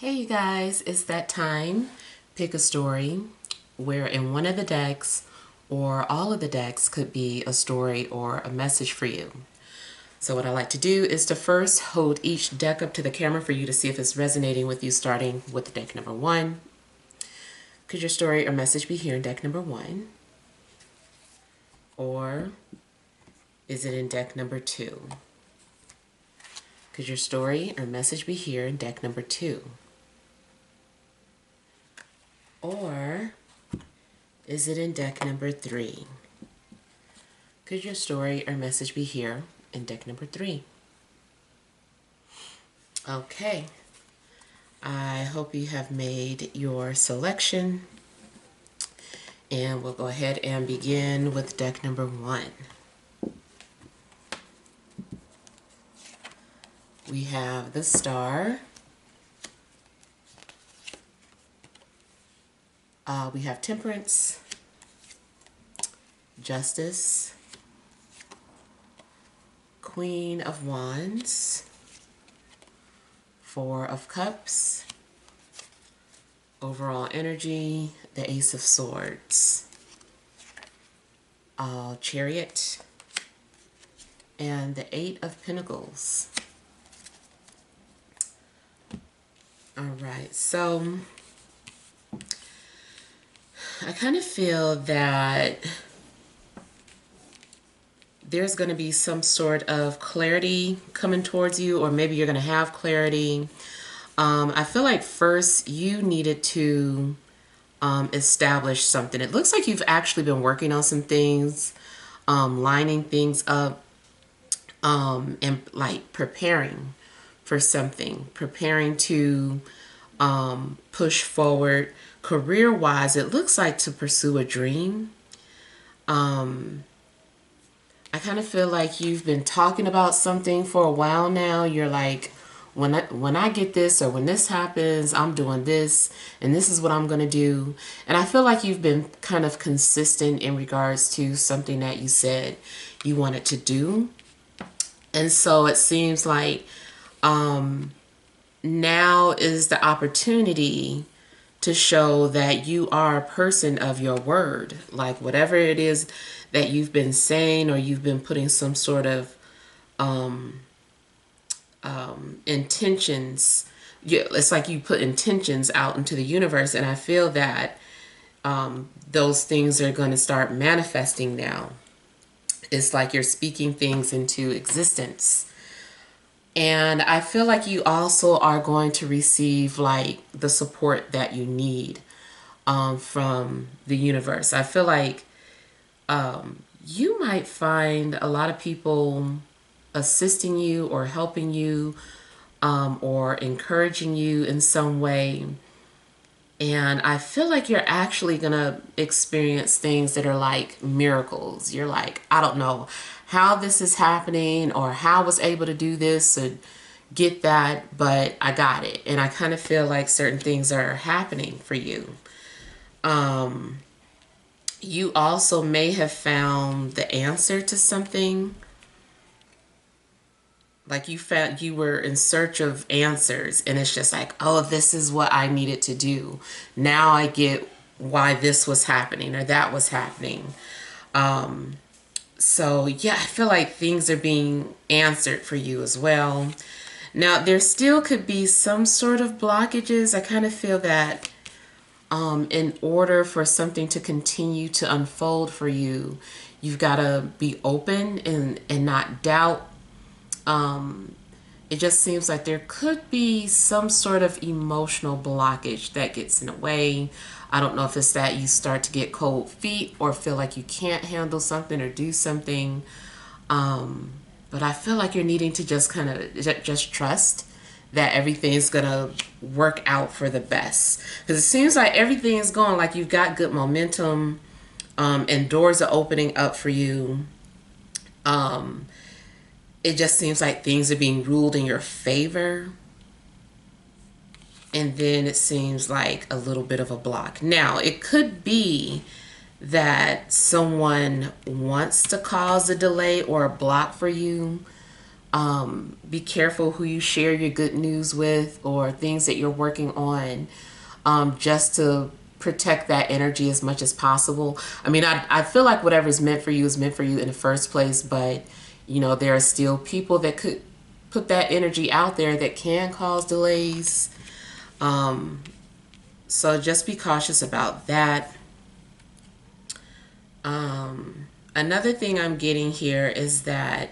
Hey you guys, it's that time. Pick a story where in one of the decks or all of the decks could be a story or a message for you. So what I like to do is to first hold each deck up to the camera for you to see if it's resonating with you, starting with deck number 1. Could your story or message be here in deck number 1? Or is it in deck number 2? Could your story or message be here in deck number 2? Or is it in deck number 3? Could your story or message be here in deck number 3? Okay, I hope you have made your selection, and we'll go ahead and begin with deck number 1. We have the Star. We have Temperance, Justice, Queen of Wands, 4 of Cups, overall energy, the Ace of Swords, Chariot, and the 8 of Pentacles. All right, so I kind of feel that there's going to be some sort of clarity coming towards you, or maybe you're going to have clarity. I feel like first you needed to establish something. It looks like you've actually been working on some things, lining things up, and like preparing for something, preparing to push forward. Career-wise, it looks like to pursue a dream. I kind of feel like you've been talking about something for a while now. You're like, when I get this, or when this happens, I'm doing this, and this is what I'm going to do. And I feel like you've been kind of consistent in regards to something that you said you wanted to do. And so it seems like now is the opportunity to show that you are a person of your word. Like whatever it is that you've been saying, or you've been putting some sort of intentions. It's like you put intentions out into the universe, and I feel that those things are going to start manifesting now. It's like you're speaking things into existence. And I feel like you also are going to receive like the support that you need from the universe. I feel like you might find a lot of people assisting you or helping you or encouraging you in some way. And I feel like you're actually going to experience things that are like miracles. You're like, I don't know how this is happening or how I was able to do this or get that, but I got it. And I kind of feel like certain things are happening for you. You also may have found the answer to something. Like you were in search of answers, and it's just like, oh, this is what I needed to do. Now I get why this was happening or that was happening. So yeah, I feel like things are being answered for you as well. Now there still could be some sort of blockages. I kind of feel that in order for something to continue to unfold for you, you've got to be open and not doubt. It just seems like there could be some sort of emotional blockage that gets in the way. I don't know if it's that you start to get cold feet or feel like you can't handle something or do something. But I feel like you're needing to just kind of just trust that everything's going to work out for the best. Because it seems like everything is going, like you've got good momentum, and doors are opening up for you. It just seems like things are being ruled in your favor. And then it seems like a little bit of a block. Now, it could be that someone wants to cause a delay or a block for you. Be careful who you share your good news with or things that you're working on, just to protect that energy as much as possible. I mean, I feel like whatever is meant for you is meant for you in the first place, but there are still people that could put that energy out there that can cause delays. So just be cautious about that. Another thing I'm getting here is that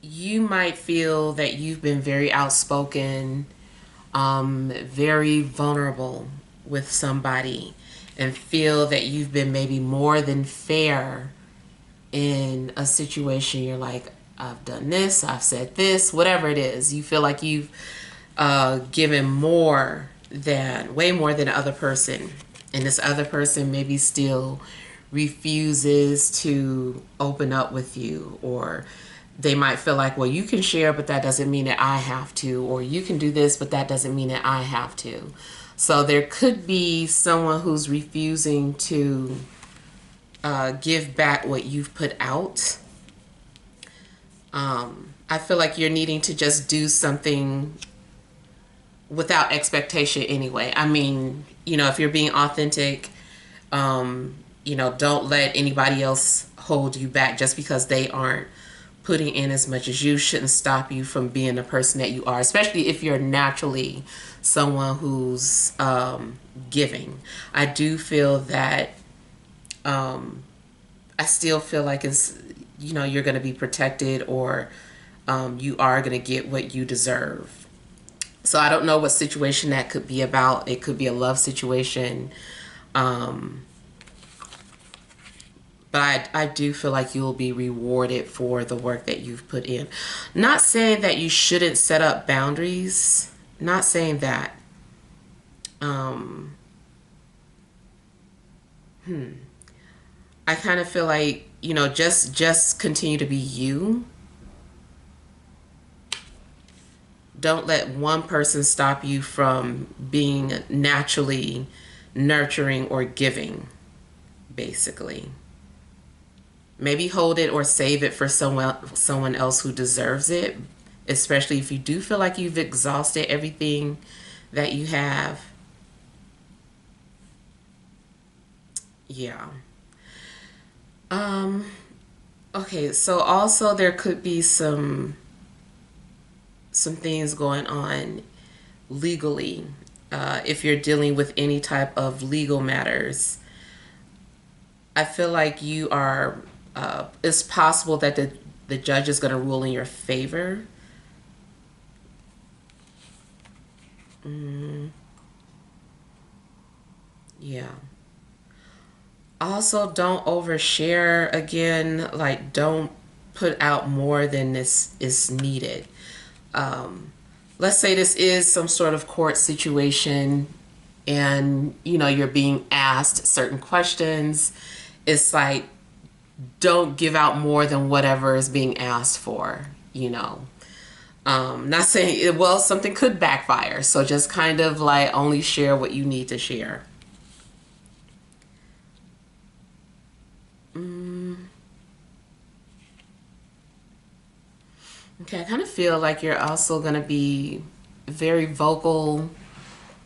you might feel that you've been very outspoken, very vulnerable with somebody, and feel that you've been maybe more than fair in a situation. You're like, I've done this, I've said this, whatever it is. You feel like you've given way more than the other person. And this other person maybe still refuses to open up with you, or they might feel like, well, you can share, but that doesn't mean that I have to, or you can do this, but that doesn't mean that I have to. So there could be someone who's refusing to give back what you've put out. I feel like you're needing to just do something without expectation anyway. I mean, if you're being authentic, don't let anybody else hold you back just because they aren't putting in as much as you. Shouldn't stop you from being the person that you are, especially if you're naturally someone who's giving. I do feel that I still feel like you're going to be protected, or you are going to get what you deserve. So I don't know what situation that could be about. It could be a love situation. But I do feel like you'll be rewarded for the work that you've put in. Not saying that you shouldn't set up boundaries. Not saying that. I kind of feel like, just continue to be you. Don't let one person stop you from being naturally nurturing or giving, basically. Maybe hold it or save it for someone else who deserves it, especially if you do feel like you've exhausted everything that you have. Yeah. Okay, so also there could be some things going on legally, if you're dealing with any type of legal matters. I feel like you are, it's possible that the judge is going to rule in your favor. Yeah. Also, don't overshare again. Like, don't put out more than this is needed. Let's say this is some sort of court situation, and you're being asked certain questions. It's like, don't give out more than whatever is being asked for. Not saying, well, something could backfire, so just kind of like only share what you need to share. Okay, I kind of feel like you're also going to be very vocal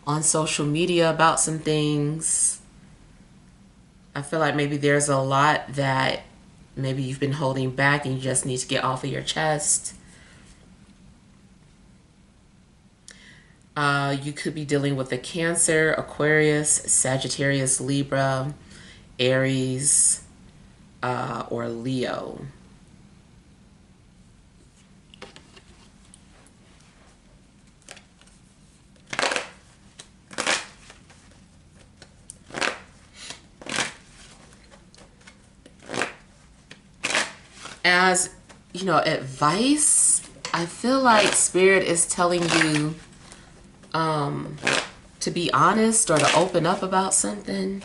on social media about some things. I feel like maybe there's a lot that maybe you've been holding back and you just need to get off of your chest. You could be dealing with a Cancer, Aquarius, Sagittarius, Libra, Aries, or Leo. As advice, I feel like Spirit is telling you to be honest or to open up about something.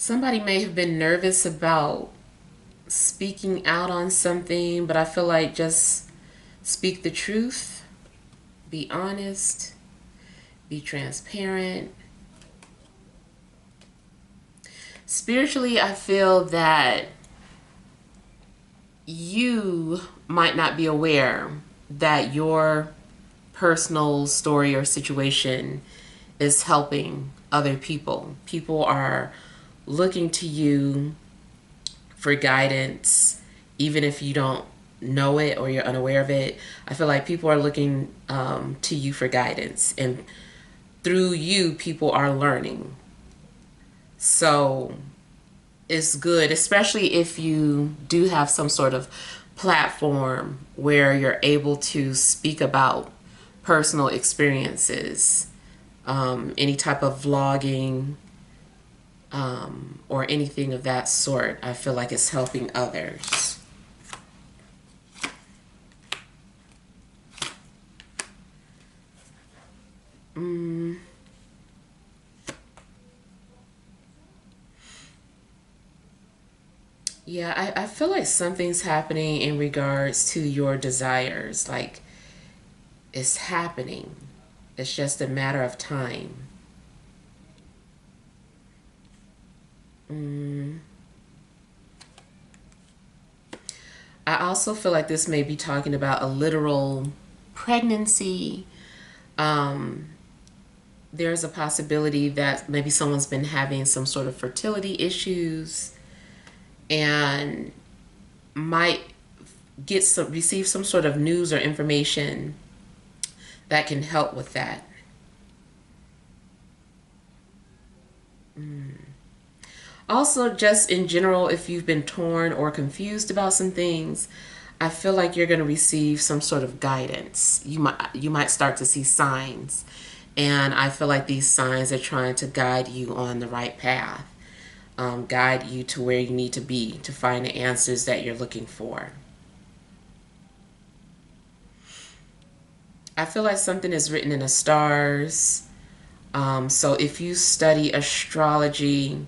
Somebody may have been nervous about speaking out on something, but I feel like just speak the truth, be honest, be transparent. Spiritually, I feel that you might not be aware that your personal story or situation is helping other people. People are looking to you for guidance, even if you don't know it or you're unaware of it. I feel like people are looking to you for guidance, and through you, people are learning. So it's good, especially if you do have some sort of platform where you're able to speak about personal experiences, any type of vlogging, or anything of that sort. I feel like it's helping others. Yeah, I feel like something's happening in regards to your desires. Like, it's happening. It's just a matter of time. I also feel like this may be talking about a literal pregnancy. Um, there's a possibility that maybe someone's been having some sort of fertility issues and might receive some sort of news or information that can help with that. Also, just in general, if you've been torn or confused about some things, I feel like you're going to receive some sort of guidance. You might start to see signs, and I feel like these signs are trying to guide you on the right path, guide you to where you need to be to find the answers that you're looking for. I feel like something is written in the stars. So if you study astrology,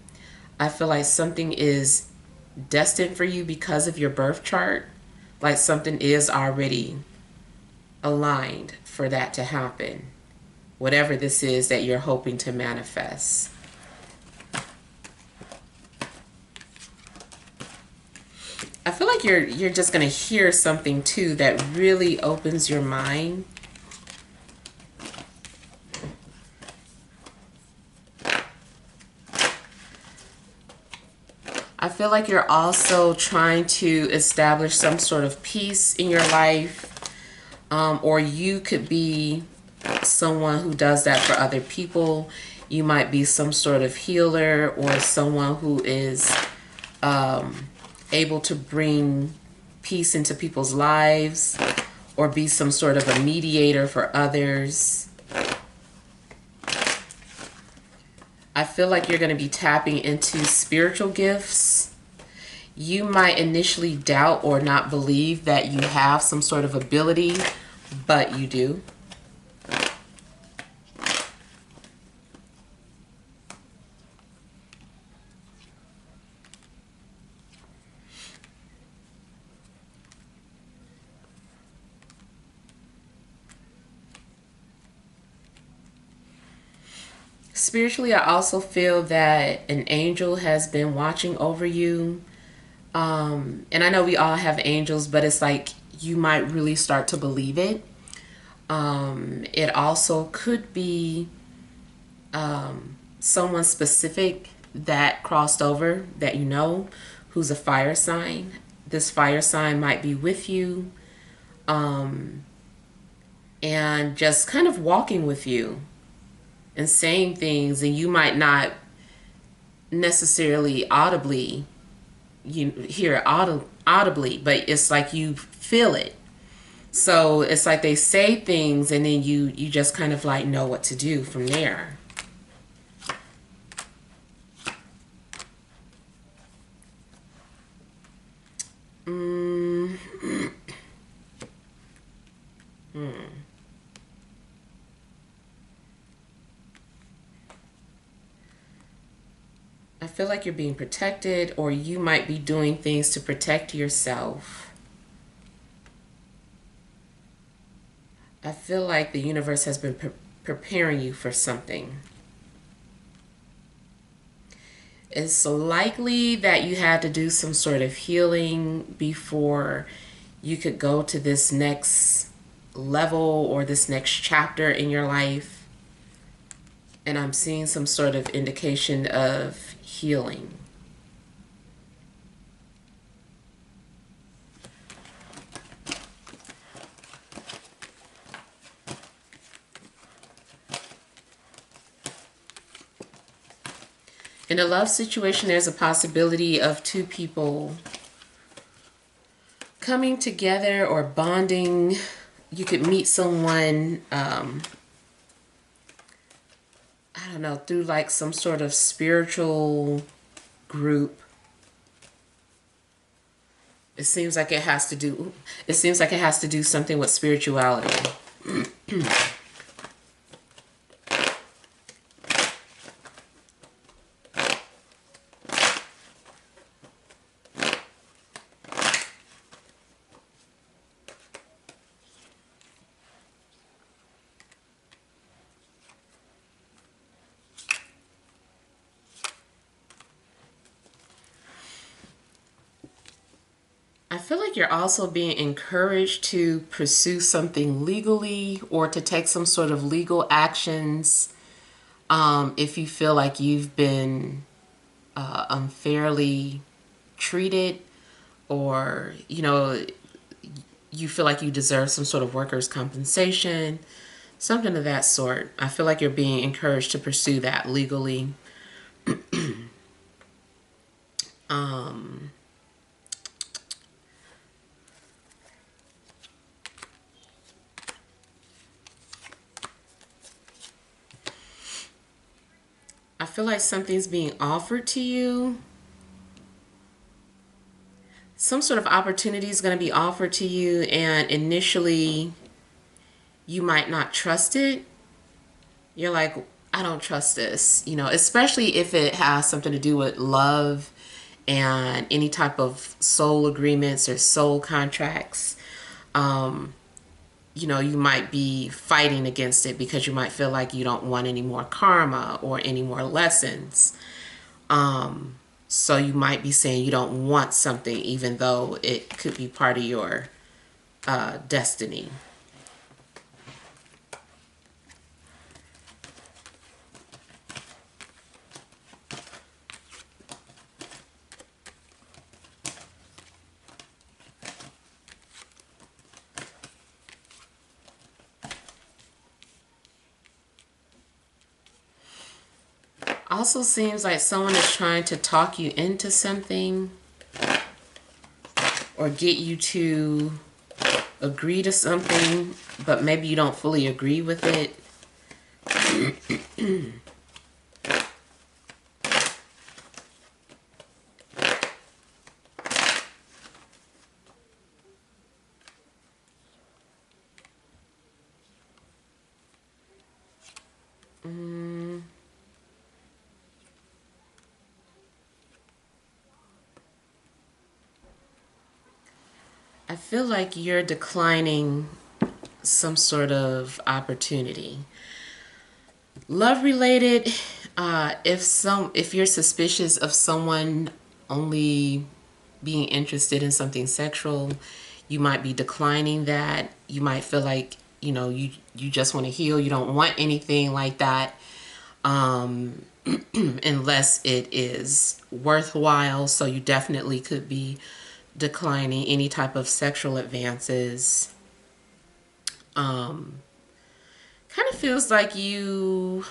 I feel like something is destined for you because of your birth chart. Like something is already aligned for that to happen. Whatever this is that you're hoping to manifest. I feel like you're just going to hear something too that really opens your mind. I feel like you're also trying to establish some sort of peace in your life, or you could be someone who does that for other people. You might be some sort of healer or someone who is able to bring peace into people's lives, or be some sort of a mediator for others. I feel like you're going to be tapping into spiritual gifts. You might initially doubt or not believe that you have some sort of ability, but you do. Spiritually, I also feel that an angel has been watching over you. And I know we all have angels, but it's like you might really start to believe it. It also could be someone specific that crossed over that you know who's a fire sign. This fire sign might be with you, and just kind of walking with you and saying things, and you might not necessarily audibly you hear it audibly, but it's like you feel it. So it's like they say things, and then you just kind of like know what to do from there. I feel like you're being protected, or you might be doing things to protect yourself. I feel like the universe has been preparing you for something. It's likely that you had to do some sort of healing before you could go to this next level or this next chapter in your life. And I'm seeing some sort of indication of healing. In a love situation, there's a possibility of two people coming together or bonding. You could meet someone, I don't know, through like some sort of spiritual group. It seems like it has to do something with spirituality. I feel like you're also being encouraged to pursue something legally or to take some sort of legal actions if you feel like you've been unfairly treated, or you feel like you deserve some sort of workers' compensation, something of that sort. I feel like you're being encouraged to pursue that legally. I feel like something's being offered to you. Some sort of opportunity is going to be offered to you, and initially you might not trust it. You're like, I don't trust this, especially if it has something to do with love and any type of soul agreements or soul contracts. You might be fighting against it because you might feel like you don't want any more karma or any more lessons. So you might be saying you don't want something even though it could be part of your destiny. Also seems like someone is trying to talk you into something or get you to agree to something, but maybe you don't fully agree with it. I feel like you're declining some sort of opportunity. Love related, if you're suspicious of someone only being interested in something sexual, you might be declining that. You might feel like, you just want to heal. You don't want anything like that unless it is worthwhile. So you definitely could be declining any type of sexual advances. Kind of feels like you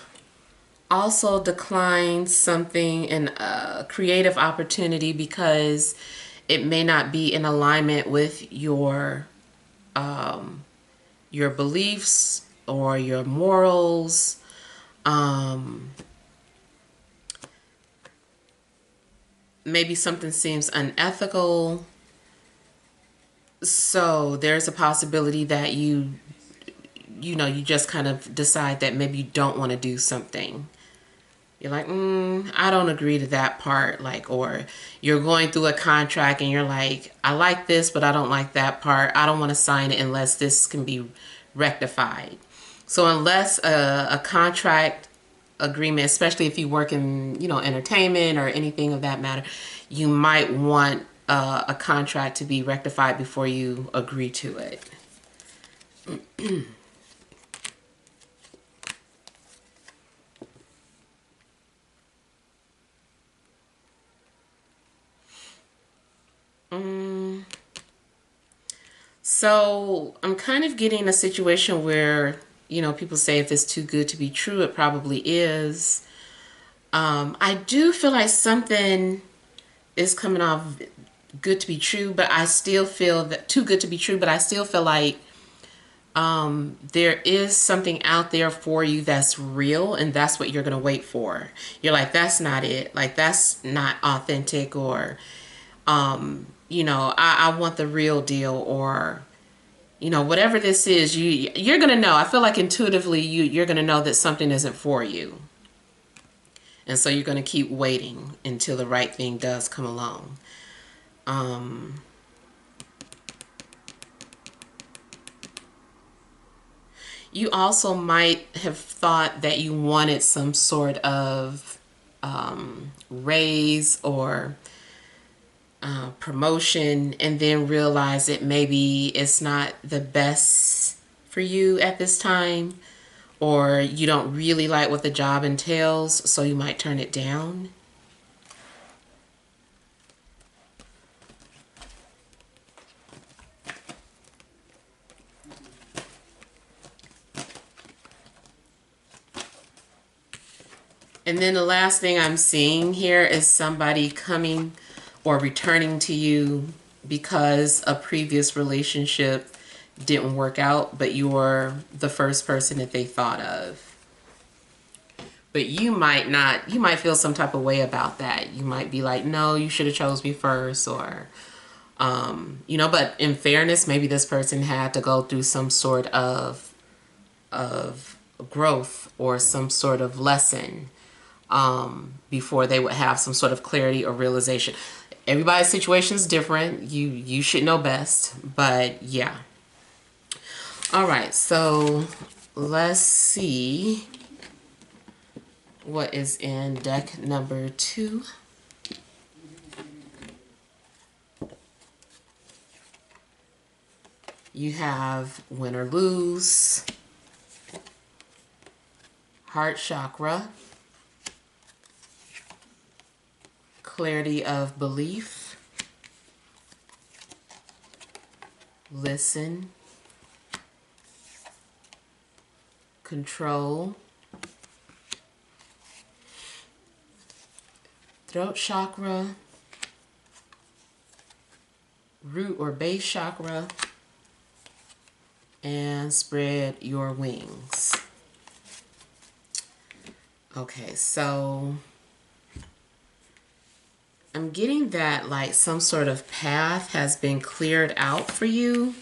also decline something in a creative opportunity because it may not be in alignment with your beliefs or your morals. Maybe something seems unethical. So there's a possibility that you just kind of decide that maybe you don't want to do something. You're like, I don't agree to that part. Like, or you're going through a contract and you're like, I like this, but I don't like that part. I don't want to sign it unless this can be rectified. So unless a contract agreement, especially if you work in, entertainment or anything of that matter, you might want a contract to be rectified before you agree to it. So I'm kind of getting a situation where, people say if it's too good to be true, it probably is. I do feel like something is coming off good to be true, but I still feel that too good to be true, but I still feel like there is something out there for you that's real, and that's what you're going to wait for. You're like, that's not it. Like, that's not authentic, or, I want the real deal, or, whatever this is, you're going to know. I feel like intuitively you're going to know that something isn't for you. And so you're going to keep waiting until the right thing does come along. You also might have thought that you wanted some sort of raise or promotion, and then realize that maybe it's not the best for you at this time, or you don't really like what the job entails, so you might turn it down. And then the last thing I'm seeing here is somebody coming or returning to you because a previous relationship didn't work out, but you were the first person that they thought of. But you might not, you might feel some type of way about that. You might be like, no, you should have chose me first, or, but in fairness, maybe this person had to go through some sort of growth or some sort of lesson before they would have some sort of clarity or realization. Everybody's situation is different. You should know best, but yeah. All right, so let's see what is in deck number 2. You have win or lose, heart chakra, clarity of belief, listen, control, throat chakra, root or base chakra, and spread your wings. Okay, so I'm getting that like some sort of path has been cleared out for you.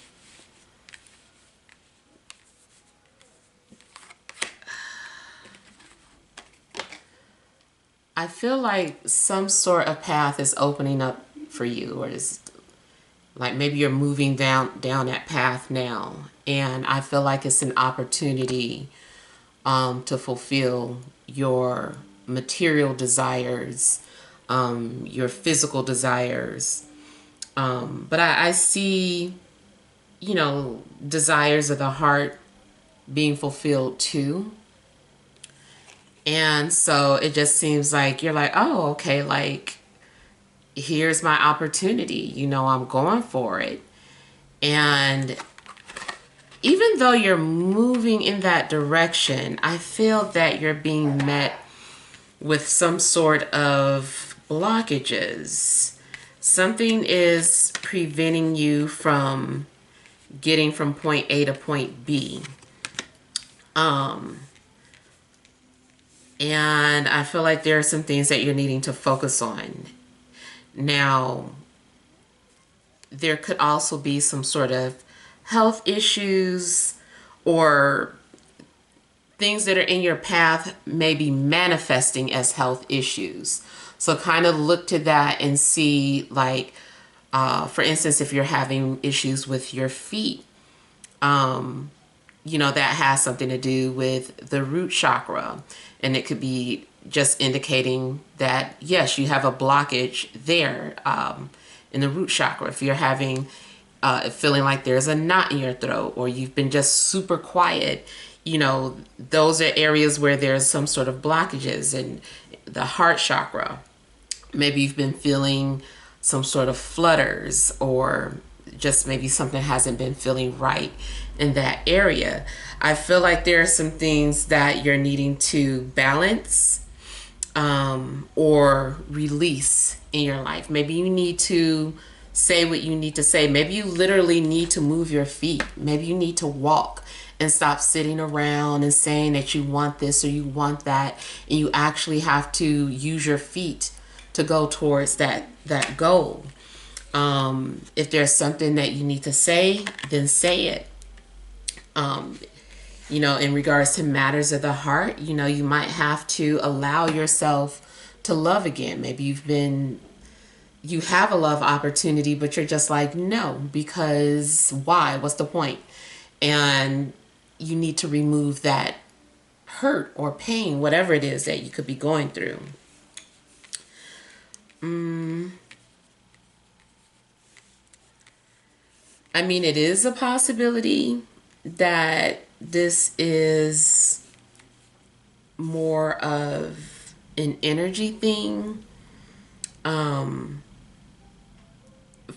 I feel like some sort of path is opening up for you, or is like maybe you're moving down that path now, and I feel like it's an opportunity to fulfill your material desires, your physical desires. But I see, desires of the heart being fulfilled too. And so it just seems like you're like, oh, okay, like here's my opportunity. I'm going for it. And even though you're moving in that direction, I feel that you're being met with some sort of blockages. Something is preventing you from getting from point A to point B. And I feel like there are some things that you're needing to focus on. Now, there could also be some sort of health issues, or things that are in your path may be manifesting as health issues. So kind of look to that and see, like, for instance, if you're having issues with your feet, that has something to do with the root chakra. And it could be just indicating that, yes, you have a blockage there in the root chakra. If you're having, feeling like there's a knot in your throat, or you've been just super quiet, those are areas where there's some sort of blockages. And the heart chakra, maybe you've been feeling some sort of flutters, or just maybe something hasn't been feeling right in that area. I feel like there are some things that you're needing to balance or release in your life. Maybe you need to say what you need to say. Maybe you literally need to move your feet. Maybe you need to walk and stop sitting around and saying that you want this or you want that, and you actually have to use your feet to go towards that goal. If there's something that you need to say, then say it. In regards to matters of the heart, you might have to allow yourself to love again. Maybe you have a love opportunity, but you're just like, no, because why? What's the point? And you need to remove that hurt or pain, whatever it is that you could be going through. I mean, it is a possibility that this is more of an energy thing.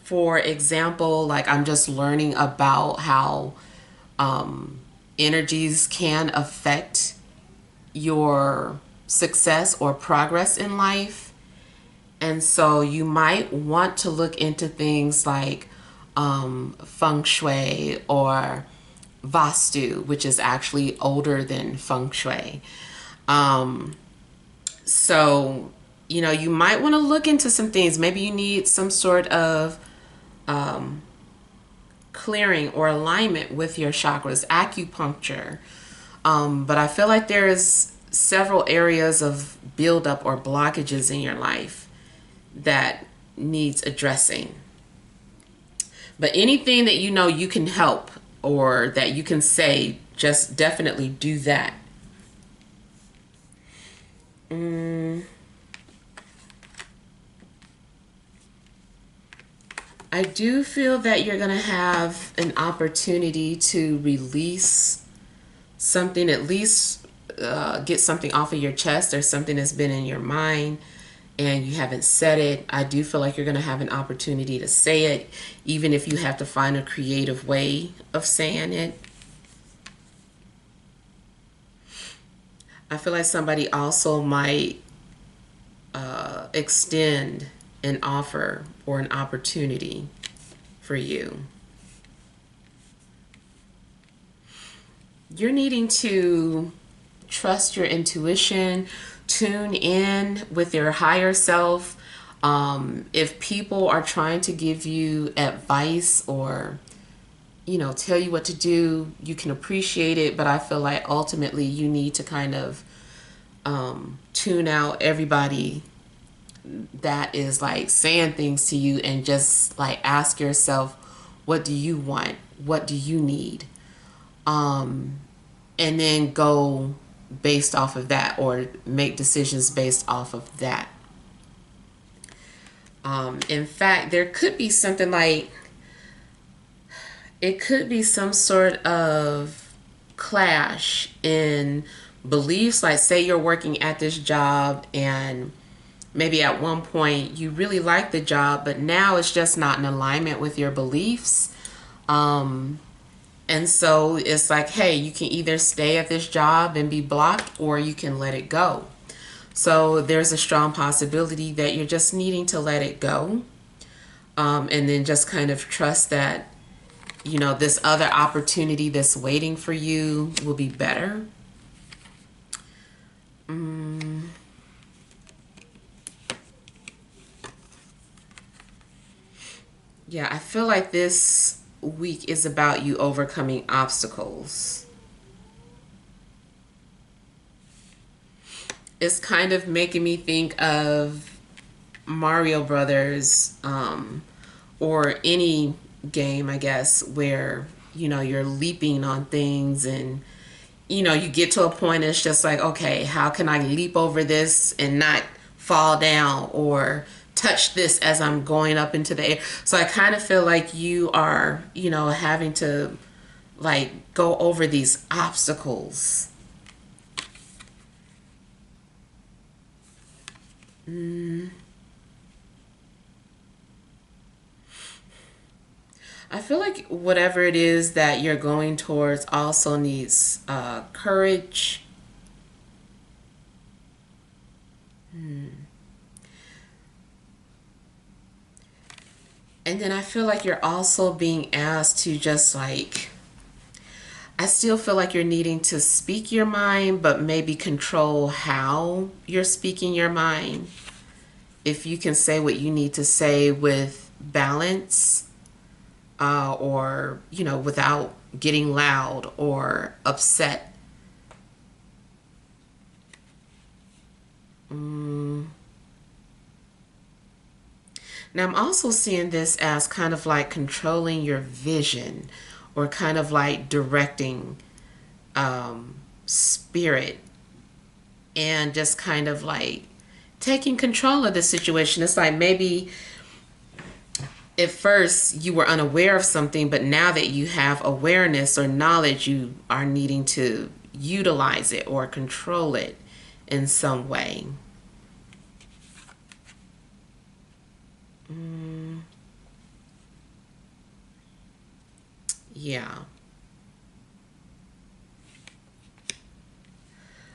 For example, like, I'm just learning about how energies can affect your success or progress in life. And so you might want to look into things like feng shui or vastu, which is actually older than feng shui. So, you might want to look into some things. Maybe you need some sort of clearing or alignment with your chakras, acupuncture. But I feel like there's several areas of buildup or blockages in your life that needs addressing. But anything that you can help or that you can say, just definitely do that. I do feel that you're going to have an opportunity to release something, at least get something off of your chest, or something that's been in your mind and you haven't said it. I do feel like you're going to have an opportunity to say it, even if you have to find a creative way of saying it. I feel like somebody also might extend an offer or an opportunity for you. You're needing to trust your intuition, tune in with your higher self. If people are trying to give you advice or tell you what to do, you can appreciate it, but I feel like ultimately you need to kind of tune out everybody that is like saying things to you, and just like ask yourself, what do you want? What do you need? And then go based off of that, or make decisions based off of that. In fact, there could be something like, it could be some sort of clash in beliefs. Like, say you're working at this job, and maybe at one point you really like the job, but now it's just not in alignment with your beliefs. And so it's like, hey, you can either stay at this job and be blocked, or you can let it go. So there's a strong possibility that you're just needing to let it go. And then just kind of trust that, this other opportunity that's waiting for you will be better. Yeah, I feel like this week is about you overcoming obstacles. It's kind of making me think of Mario Brothers, or any game, I guess, where you're leaping on things, and you get to a point, it's just like, okay, how can I leap over this and not fall down, or touch this as I'm going up into the air. So I kind of feel like you are, having to like go over these obstacles. I feel like whatever it is that you're going towards also needs courage. And then I feel like you're also being asked to just like, I still feel like you're needing to speak your mind, but maybe control how you're speaking your mind. If you can say what you need to say with balance, or, without getting loud or upset. Now, I'm also seeing this as kind of like controlling your vision, or kind of like directing spirit, and just kind of like taking control of the situation. It's like maybe at first you were unaware of something, but now that you have awareness or knowledge, you are needing to utilize it or control it in some way. Yeah. I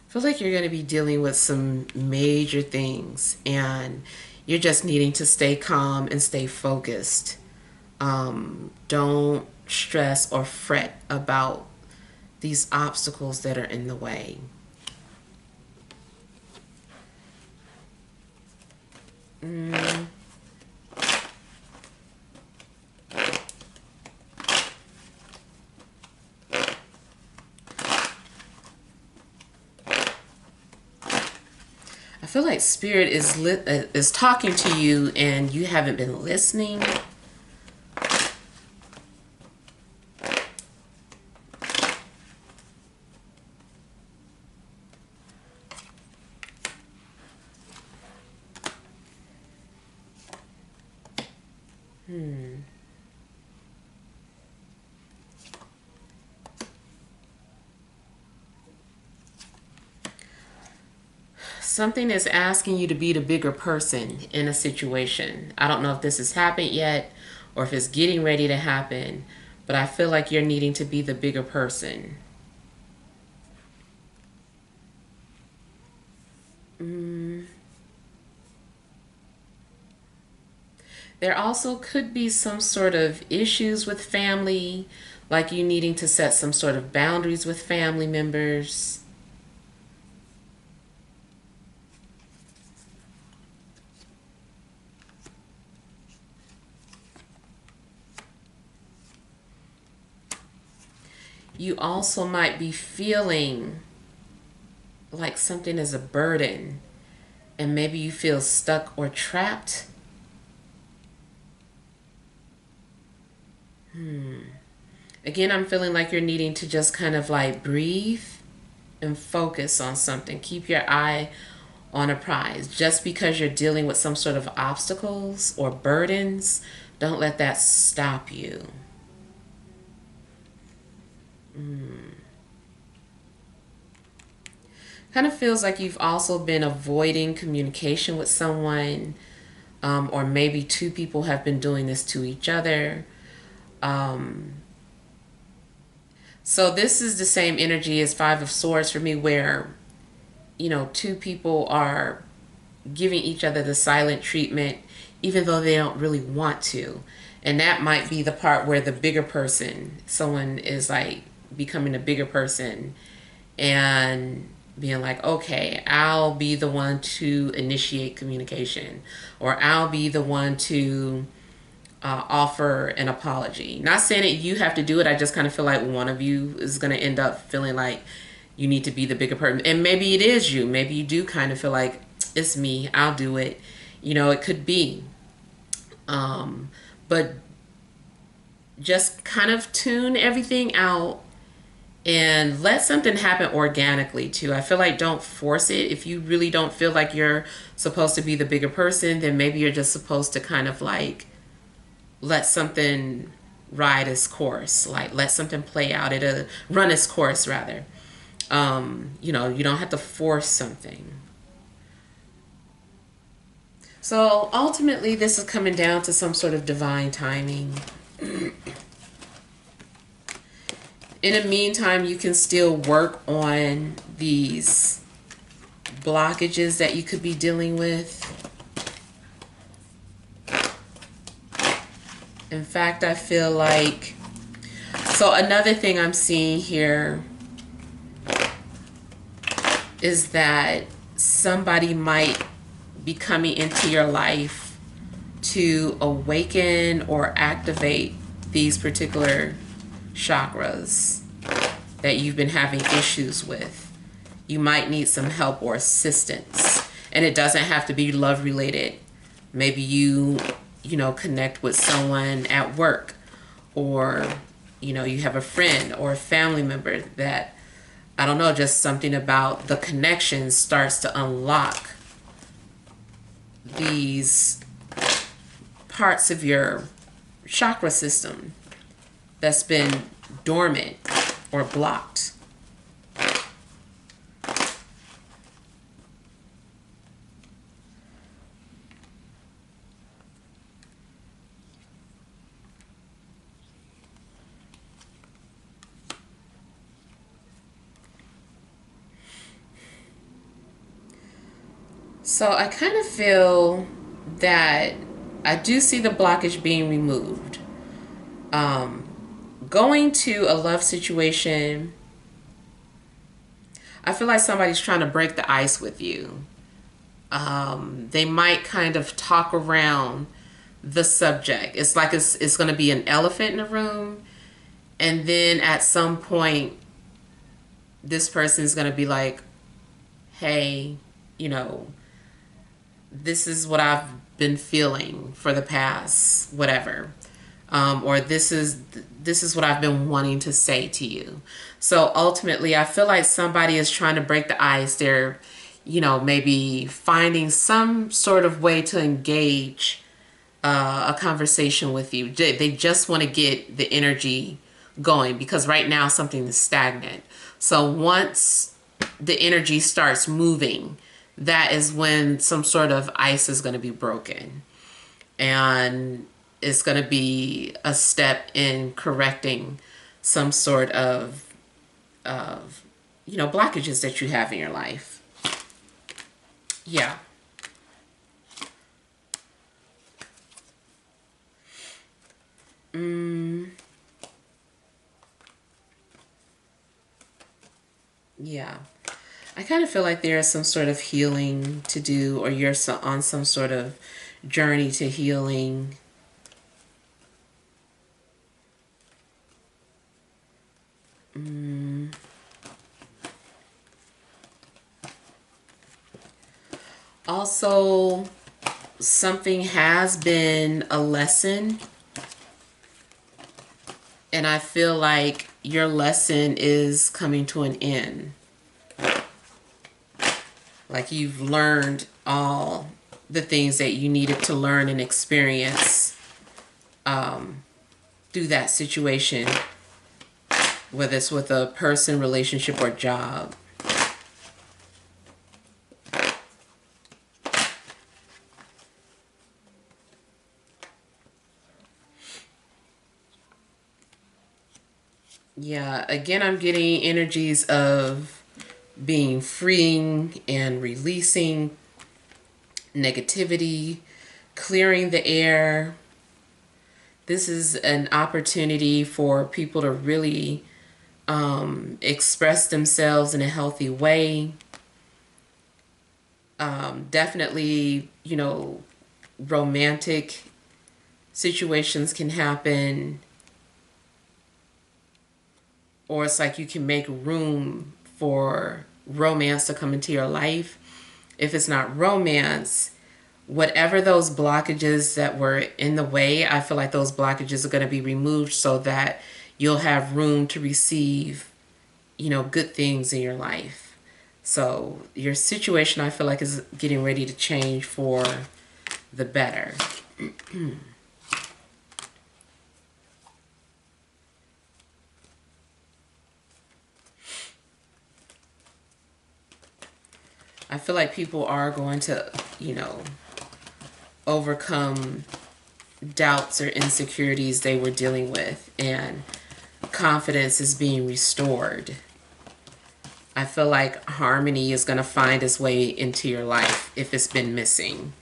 feel like you're going to be dealing with some major things, and you're just needing to stay calm and stay focused. Don't stress or fret about these obstacles that are in the way. I feel like spirit is talking to you, and you haven't been listening. Something is asking you to be the bigger person in a situation. I don't know if this has happened yet, or if it's getting ready to happen, but I feel like you're needing to be the bigger person. There also could be some sort of issues with family, like you needing to set some sort of boundaries with family members. You also might be feeling like something is a burden, and maybe you feel stuck or trapped. Again, I'm feeling like you're needing to just kind of like breathe and focus on something. Keep your eye on a prize. Just because you're dealing with some sort of obstacles or burdens, don't let that stop you. Kind of feels like you've also been avoiding communication with someone, or maybe two people have been doing this to each other. So this is the same energy as Five of Swords for me, where two people are giving each other the silent treatment, even though they don't really want to. And that might be the part where the bigger person, someone is like becoming a bigger person, and being like, okay, I'll be the one to initiate communication, or I'll be the one to offer an apology. Not saying that you have to do it. I just kind of feel like one of you is going to end up feeling like, you need to be the bigger person. And maybe it is you. Maybe you do kind of feel like, it's me, I'll do it. You know, it could be. But just kind of tune everything out and let something happen organically too. I feel like don't force it. If you really don't feel like you're supposed to be the bigger person, then maybe you're just supposed to kind of like let something ride its course, like let something play out, run its course rather. You know, you don't have to force something. So ultimately, this is coming down to some sort of divine timing. In the meantime, you can still work on these blockages that you could be dealing with. In fact, I feel like, so another thing I'm seeing here is that somebody might be coming into your life to awaken or activate these particular chakras that you've been having issues with. You might need some help or assistance. And it doesn't have to be love related. Maybe you know, connect with someone at work, or, you know, you have a friend or a family member that, I don't know, just something about the connection starts to unlock these parts of your chakra system that's been dormant or blocked. So I kind of feel that I do see the blockage being removed. Going to a love situation, I feel like somebody's trying to break the ice with you. They might kind of talk around the subject. It's like it's going to be an elephant in the room. And then at some point, this person is going to be like, hey, you know, this is what I've been feeling for the past whatever. Or this is what I've been wanting to say to you. So ultimately, I feel like somebody is trying to break the ice. They're, you know, maybe finding some sort of way to engage a conversation with you. They just want to get the energy going, because right now something is stagnant. So once the energy starts moving, that is when some sort of ice is going to be broken. And it's going to be a step in correcting some sort of you know, blockages that you have in your life. Yeah. Yeah. I kind of feel like there is some sort of healing to do, or you're on some sort of journey to healing. Also, something has been a lesson, and I feel like your lesson is coming to an end. Like you've learned all the things that you needed to learn and experience through that situation, whether it's with a person, relationship, or job. Yeah, again, I'm getting energies of being freeing and releasing negativity, clearing the air. This is an opportunity for people to really express themselves in a healthy way. Definitely, you know, romantic situations can happen, or it's like you can make room for romance to come into your life. If it's not romance, whatever those blockages that were in the way, I feel like those blockages are going to be removed so that you'll have room to receive, good things in your life. So your situation, I feel like, is getting ready to change for the better. I feel like people are going to, overcome doubts or insecurities they were dealing with, and confidence is being restored. I feel like harmony is going to find its way into your life if it's been missing.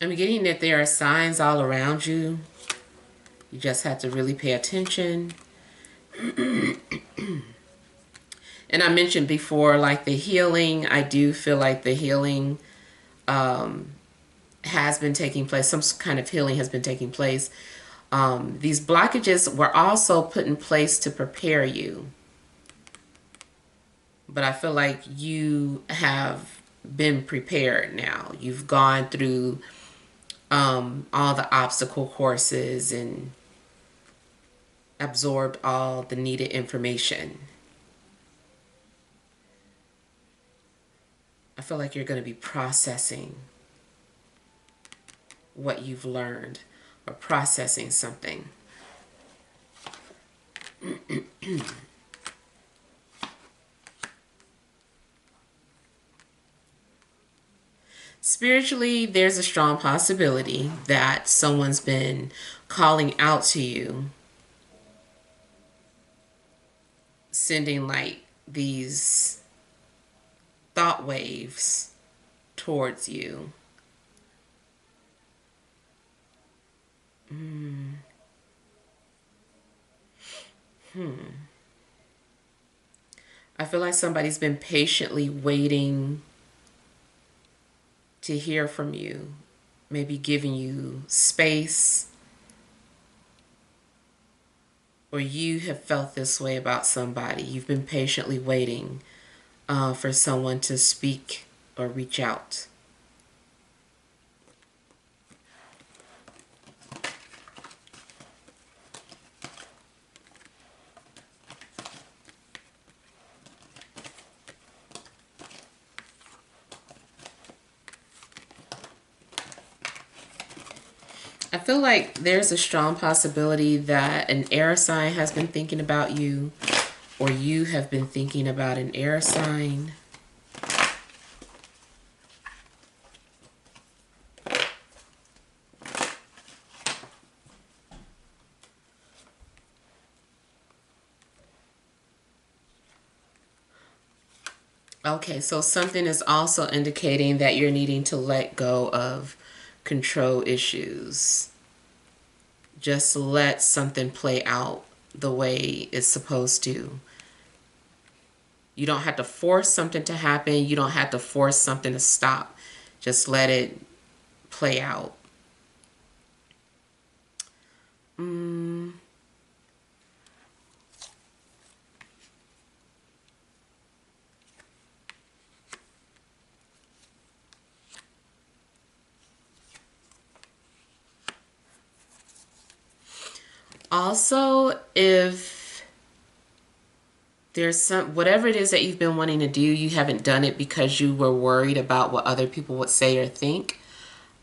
I'm getting that there are signs all around you. You just have to really pay attention. And I mentioned before, like the healing, I do feel like the healing has been taking place. Some kind of healing has been taking place. These blockages were also put in place to prepare you. But I feel like you have been prepared now. You've gone through all the obstacle courses and absorbed all the needed information. I feel like you're going to be processing what you've learned, or processing something. Spiritually, there's a strong possibility that someone's been calling out to you, sending like these thought waves towards you. I feel like somebody's been patiently waiting to hear from you, maybe giving you space, or you have felt this way about somebody. You've been patiently waiting for someone to speak or reach out. I feel like there's a strong possibility that an air sign has been thinking about you, or you have been thinking about an air sign. Okay, so something is also indicating that you're needing to let go of control issues. Just let something play out the way it's supposed to. You don't have to force something to happen. You don't have to force something to stop. Just let it play out. Also, if there's whatever it is that you've been wanting to do, you haven't done it because you were worried about what other people would say or think.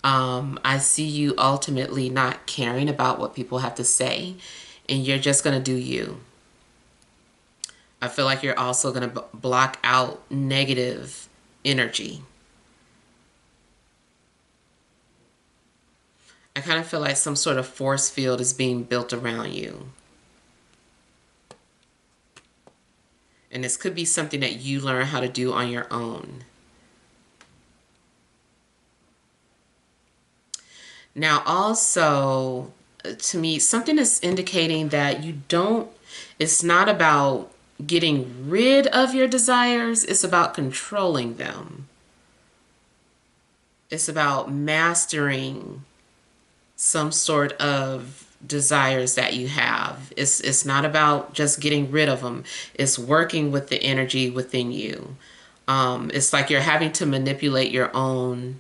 I see you ultimately not caring about what people have to say, and you're just going to do you. I feel like you're also going to block out negative energy. I kind of feel like some sort of force field is being built around you. And this could be something that you learn how to do on your own. Now, also, to me, something is indicating that it's not about getting rid of your desires. It's about controlling them. It's about mastering some sort of desires that you have. It's not about just getting rid of them. It's working with the energy within you. It's like you're having to manipulate your own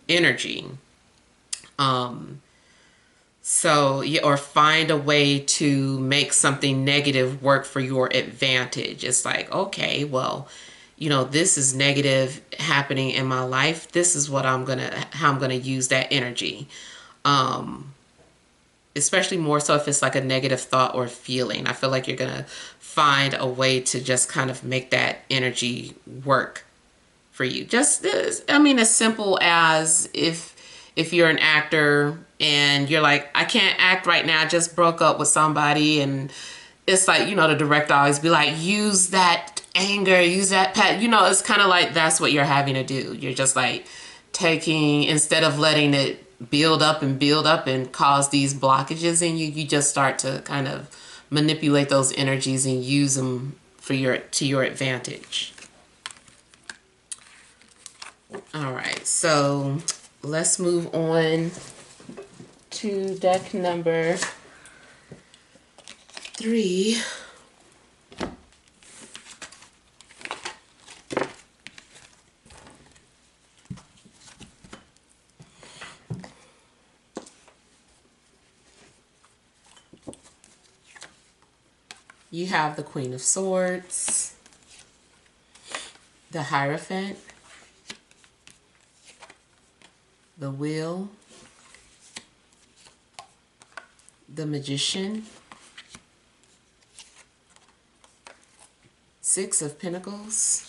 energy. So, or find a way to make something negative work for your advantage. It's like, okay, well, this is negative happening in my life. This is how I'm gonna use that energy. Especially more so if it's like a negative thought or feeling. I feel like you're gonna find a way to just kind of make that energy work for you. Just this, I mean, as simple as if you're an actor and you're like, I can't act right now, I just broke up with somebody, and it's like, the director always be like, use that anger, use that it's kind of like that's what you're having to do. You're just like taking, instead of letting it build up and cause these blockages in you, you just start to kind of manipulate those energies and use them to your advantage. All right, so let's move on to deck number 3. You have the Queen of Swords, the Hierophant, the Wheel, the Magician, Six of Pentacles,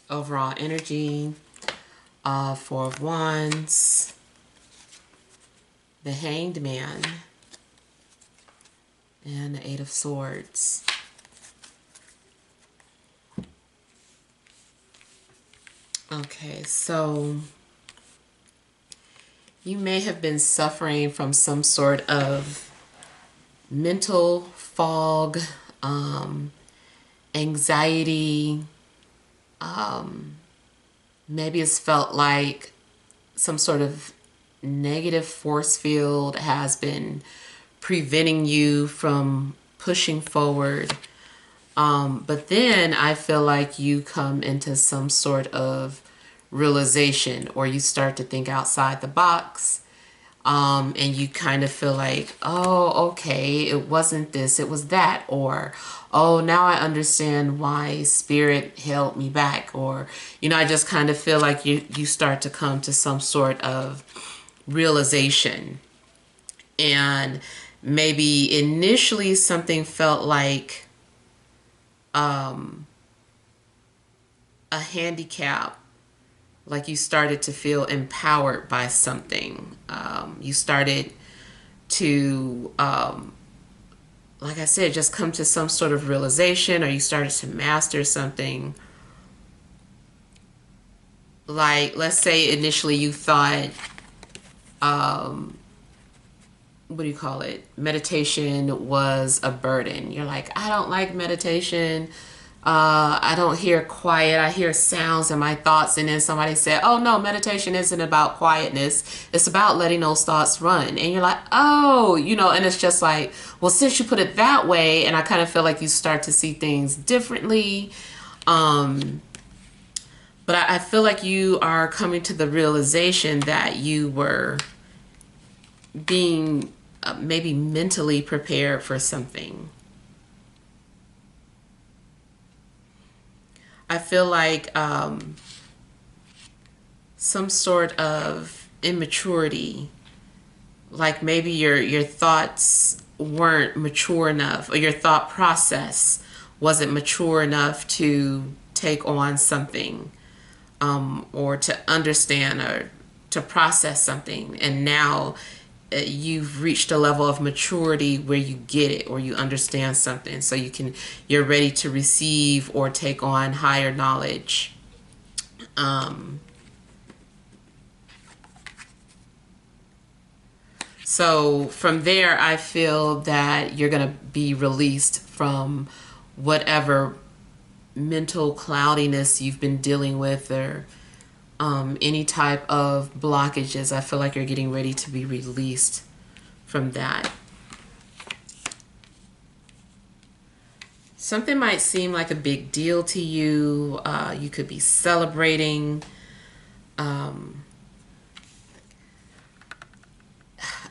overall energy, 4 of Wands, the Hanged Man, and the 8 of Swords. Okay, so you may have been suffering from some sort of mental fog, anxiety. Maybe it's felt like some sort of negative force field has been preventing you from pushing forward. But then I feel like you come into some sort of realization, or you start to think outside the box, and you kind of feel like, oh, okay, it wasn't this, it was that, or oh, now I understand why spirit held me back, or I just kind of feel like you start to come to some sort of realization. And maybe initially something felt like a handicap, like you started to feel empowered by something. You started to, like I said, just come to some sort of realization, or you started to master something. Like, let's say initially you thought, what do you call it? Meditation was a burden. You're like, I don't like meditation. I don't hear quiet. I hear sounds in my thoughts. And then somebody said, oh no, meditation isn't about quietness. It's about letting those thoughts run. And you're like, oh, and it's just like, well, since you put it that way, and I kind of feel like you start to see things differently. But I feel like you are coming to the realization that you were being maybe mentally prepared for something. I feel like some sort of immaturity, like maybe your thoughts weren't mature enough, or your thought process wasn't mature enough to take on something, or to understand or to process something. And now you've reached a level of maturity where you get it, or you understand something, so you're ready to receive or take on higher knowledge. So from there, I feel that you're going to be released from whatever mental cloudiness you've been dealing with, or any type of blockages. I feel like you're getting ready to be released from that. Something might seem like a big deal to you. You could be celebrating.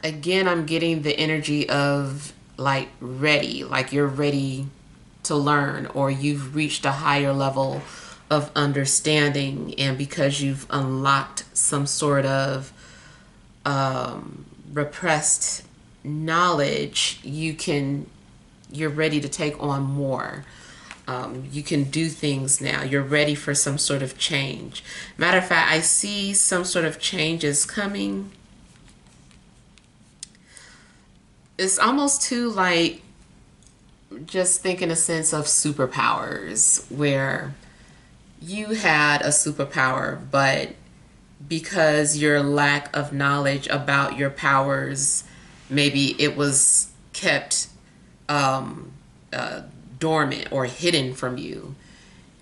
Again, I'm getting the energy of like ready, like you're ready to learn, or you've reached a higher level of understanding, and because you've unlocked some sort of repressed knowledge, you're ready to take on more. You can do things now. You're ready for some sort of change. Matter of fact, I see some sort of changes coming. It's almost too like, just think in a sense of superpowers, where you had a superpower, but because your lack of knowledge about your powers, maybe it was kept dormant or hidden from you.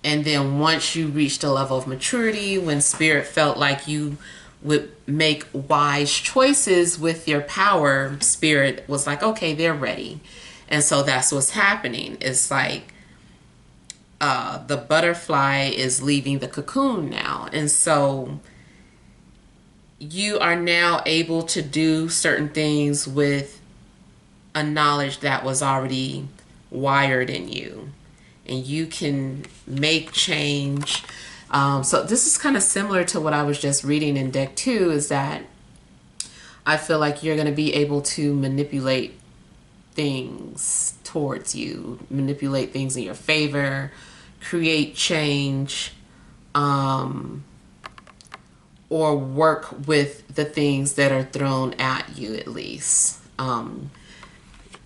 And then once you reached a level of maturity, when spirit felt like you would make wise choices with your power, spirit was like, okay, they're ready. And so that's what's happening. It's like the butterfly is leaving the cocoon now. And so you are now able to do certain things with a knowledge that was already wired in you. And you can make change. So this is kind of similar to what I was just reading in deck 2, is that I feel like you're going to be able to manipulate things towards you, manipulate things in your favor, create change, or work with the things that are thrown at you at least.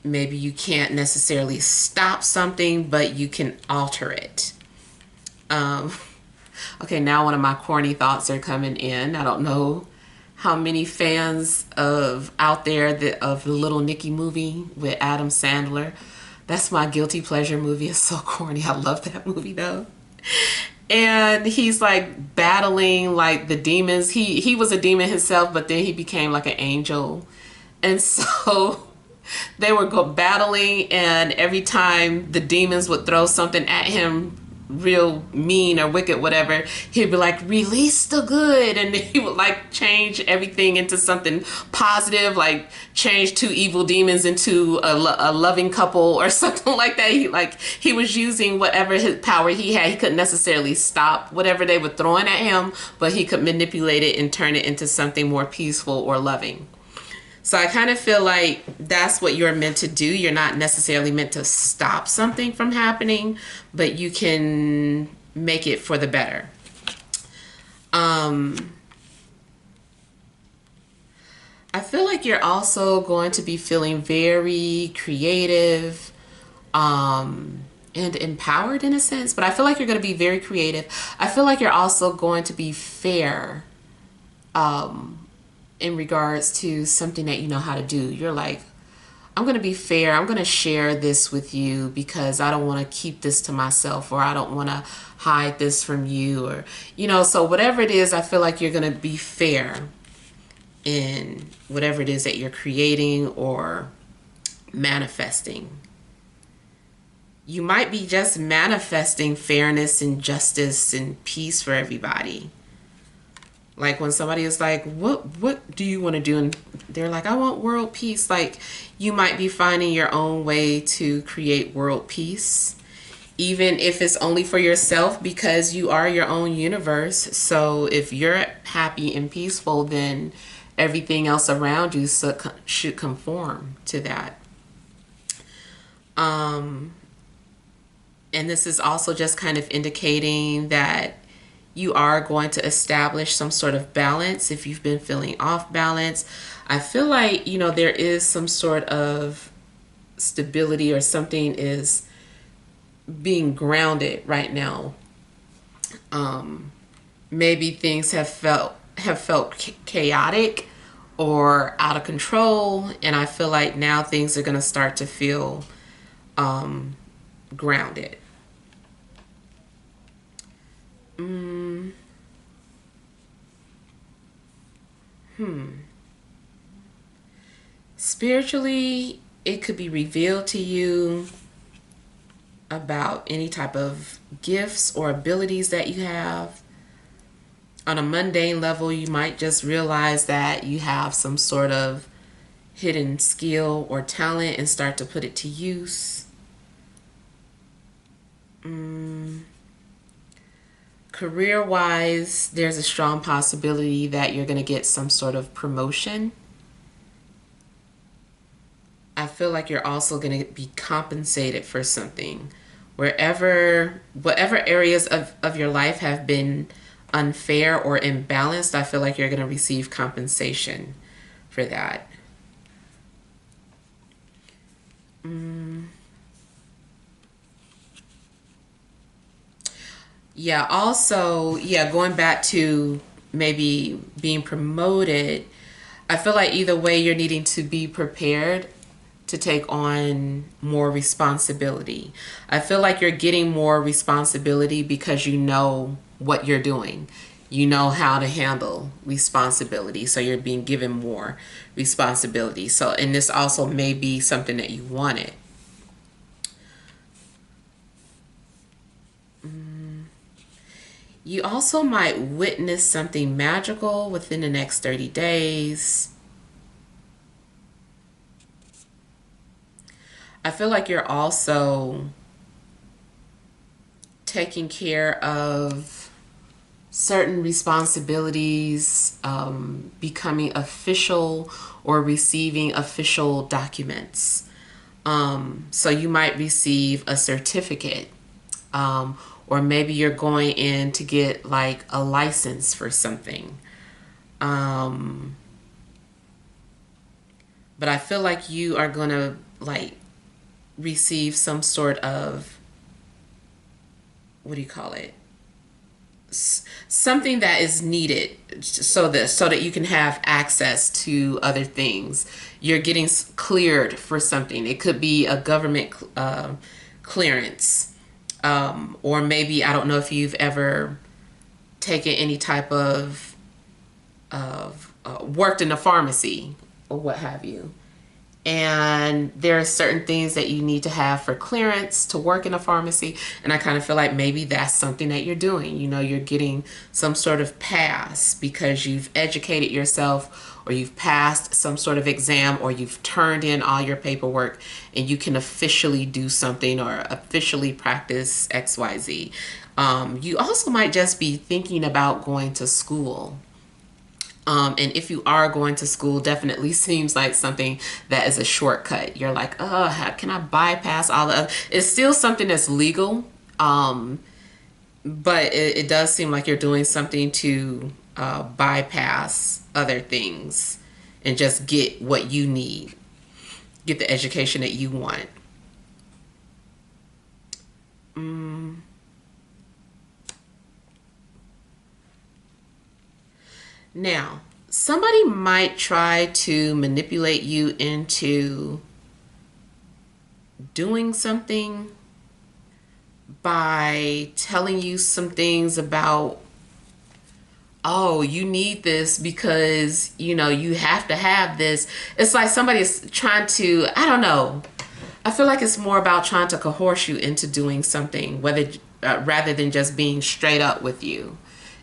Maybe you can't necessarily stop something, but you can alter it. Okay, now one of my corny thoughts are coming in. I don't know how many fans out there of the Little Nicky movie with Adam Sandler. That's my guilty pleasure movie. It's so corny. I love that movie though. And he's like battling like the demons. He was a demon himself, but then he became like an angel. And so they would go battling, and every time the demons would throw something at him real mean or wicked, whatever, he'd be like, release the good, and he would like change everything into something positive, like change 2 evil demons into a loving couple or something like that. He was using whatever his power he had. He couldn't necessarily stop whatever they were throwing at him, but he could manipulate it and turn it into something more peaceful or loving. So I kind of feel like that's what you're meant to do. You're not necessarily meant to stop something from happening, but you can make it for the better. I feel like you're also going to be feeling very creative and empowered in a sense, but I feel like you're going to be very creative. I feel like you're also going to be fair in regards to something that you know how to do. You're like, I'm going to be fair. I'm going to share this with you because I don't want to keep this to myself, or I don't want to hide this from you, or, so whatever it is, I feel like you're going to be fair in whatever it is that you're creating or manifesting. You might be just manifesting fairness and justice and peace for everybody. Like when somebody is like, what do you want to do? And they're like, I want world peace. Like, you might be finding your own way to create world peace, even if it's only for yourself, because you are your own universe. So if you're happy and peaceful, then everything else around you should conform to that. And this is also just kind of indicating that you are going to establish some sort of balance if you've been feeling off balance. I feel like, there is some sort of stability, or something is being grounded right now. Maybe things have felt chaotic or out of control, and I feel like now things are going to start to feel grounded. Spiritually, it could be revealed to you about any type of gifts or abilities that you have. On a mundane level, you might just realize that you have some sort of hidden skill or talent and start to put it to use. Career-wise, there's a strong possibility that you're going to get some sort of promotion. I feel like you're also going to be compensated for something. Whatever areas of your life have been unfair or imbalanced, I feel like you're going to receive compensation for that. Yeah, also, yeah, going back to maybe being promoted, I feel like either way you're needing to be prepared to take on more responsibility. I feel like you're getting more responsibility because you know what you're doing. You know how to handle responsibility. So you're being given more responsibility. So, and this also may be something that you wanted. You also might witness something magical within the next 30 days. I feel like you're also taking care of certain responsibilities, becoming official or receiving official documents. So you might receive a certificate, or maybe you're going in to get like a license for something. But I feel like you are going to like receive some sort of, what do you call it? Something that is needed so that you can have access to other things. You're getting cleared for something. It could be a government clearance, or maybe, I don't know if you've ever taken any type of worked in a pharmacy or what have you. And there are certain things that you need to have for clearance to work in a pharmacy. And I kind of feel like maybe that's something that you're doing. You know, you're getting some sort of pass because you've educated yourself, or you've passed some sort of exam, or you've turned in all your paperwork, and you can officially do something or officially practice XYZ. You also might just be thinking about going to school. And if you are going to school, definitely seems like something that is a shortcut. You're like, oh, how can I bypass all the other? It's still something that's legal, but it does seem like you're doing something to bypass other things and just get what you need, get the education that you want. Now, somebody might try to manipulate you into doing something by telling you some things about, oh, you need this because, you know, you have to have this. It's like somebody is trying to, I don't know. I feel like it's more about trying to coerce you into doing something, whether rather than just being straight up with you.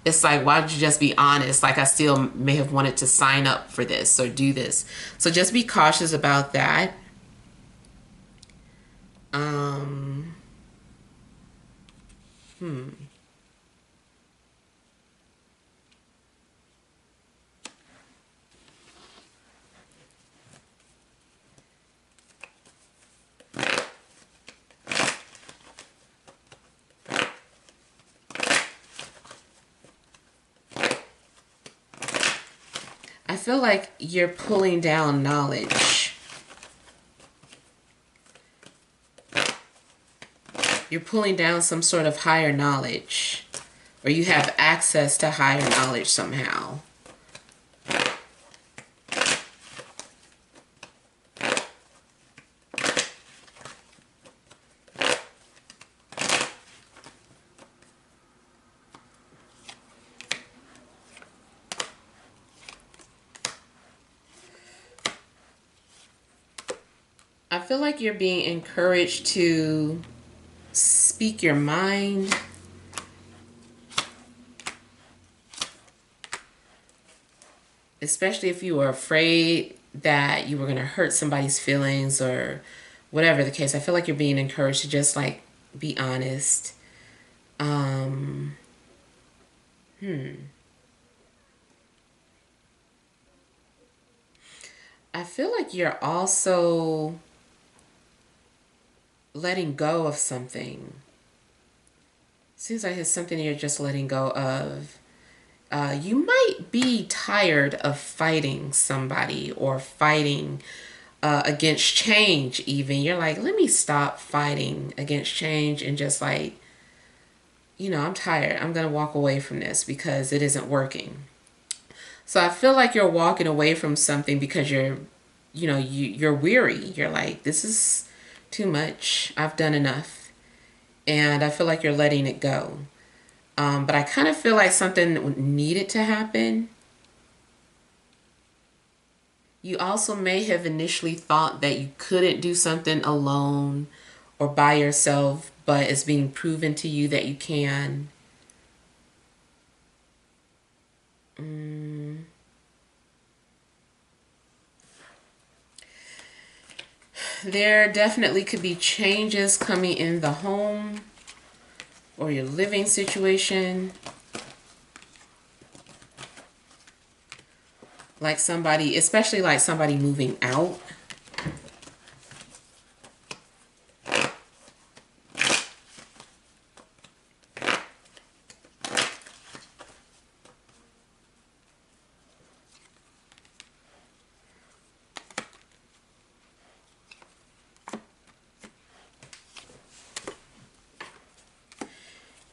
It's like, why don't you just be honest? Like, I still may have wanted to sign up for this or do this. So just be cautious about that. Um, I feel like you're pulling down knowledge. You're pulling down some sort of higher knowledge, or you have access to higher knowledge somehow. I feel like you're being encouraged to speak your mind. Especially if you were afraid that you were going to hurt somebody's feelings or whatever the case. I feel like you're being encouraged to just like be honest. Um, I feel like you're also letting go of something. Seems like it's something you're just letting go of. You might be tired of fighting somebody or fighting against change even. You're like, let me stop fighting against change and just like, I'm tired. I'm going to walk away from this because it isn't working. So I feel like you're walking away from something because you're weary. You're like, this is too much. I've done enough. And I feel like you're letting it go. But I kind of feel like something needed to happen. You also may have initially thought that you couldn't do something alone or by yourself, but it's being proven to you that you can. There definitely could be changes coming in the home or your living situation. Like somebody, especially like somebody moving out.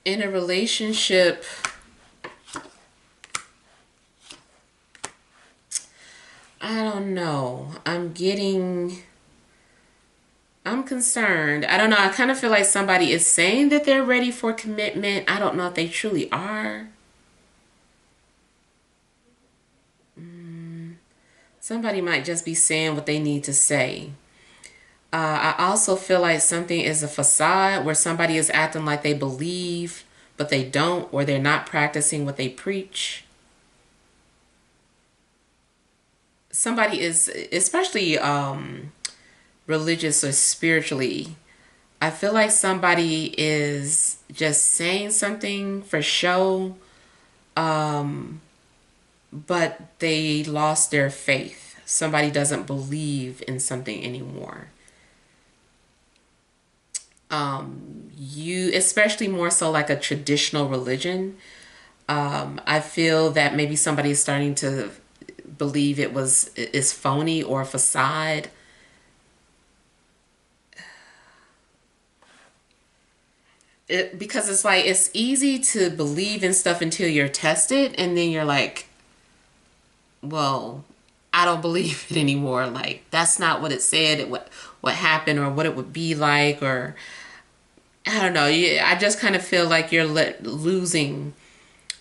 In a relationship, I don't know. I'm concerned. I don't know. I kind of feel like somebody is saying that they're ready for commitment. I don't know if they truly are. Somebody might just be saying what they need to say. I also feel like something is a facade where somebody is acting like they believe, but they don't, or they're not practicing what they preach. Somebody is, especially religious or spiritually, I feel like somebody is just saying something for show, but they lost their faith. Somebody doesn't believe in something anymore. You, especially more so like a traditional religion, I feel that maybe somebody is starting to believe is phony or a facade. Because it's like it's easy to believe in stuff until you're tested, and then you're like, well, I don't believe it anymore. Like that's not what it said. What happened or what it would be like, or I don't know. I just kind of feel like you're losing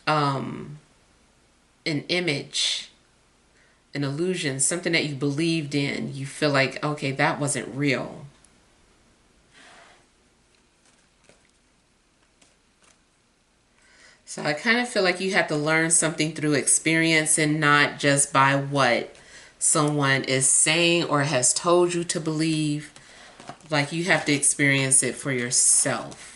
an image, an illusion, something that you believed in. You feel like, okay, that wasn't real. So I kind of feel like you have to learn something through experience and not just by what someone is saying or has told you to believe. Like you have to experience it for yourself.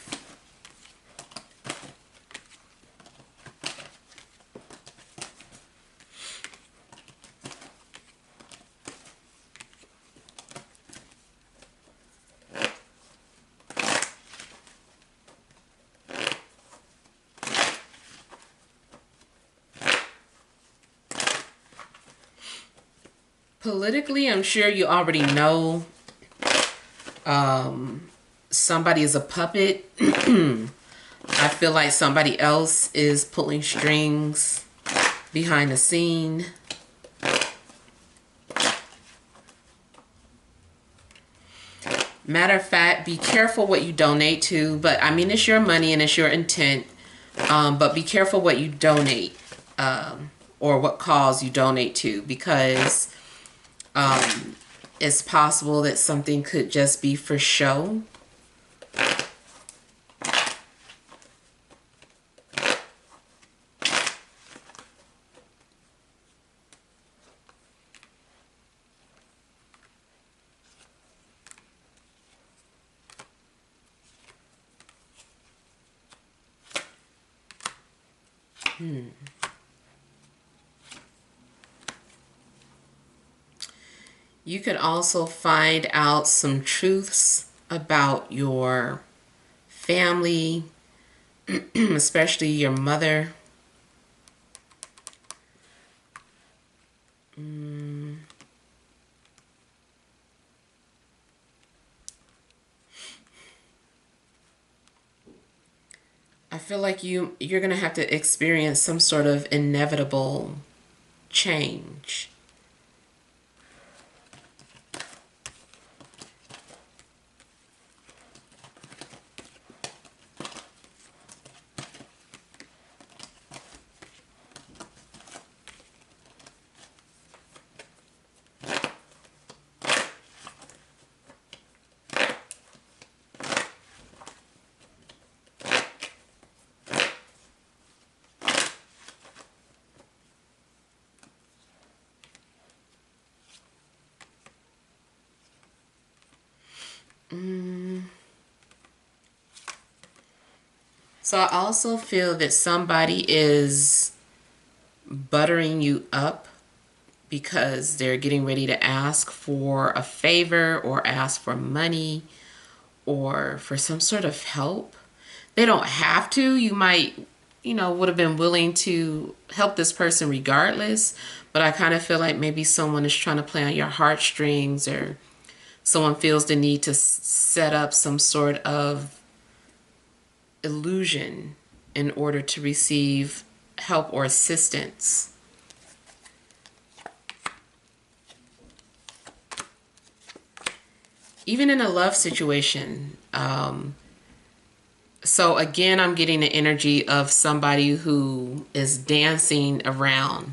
Politically, I'm sure you already know somebody is a puppet. I feel like somebody else is pulling strings behind the scene. Matter of fact, be careful what you donate to. But I mean, it's your money and it's your intent. But be careful what you donate or what cause you donate to, because it's possible that something could just be for show. You could also find out some truths about your family, especially your mother. I feel like you're going to have to experience some sort of inevitable change. So I also feel that somebody is buttering you up because they're getting ready to ask for a favor or ask for money or for some sort of help. They don't have to. You might, would have been willing to help this person regardless. But I kind of feel like maybe someone is trying to play on your heartstrings, or someone feels the need to set up some sort of illusion in order to receive help or assistance. Even in a love situation. So again, I'm getting the energy of somebody who is dancing around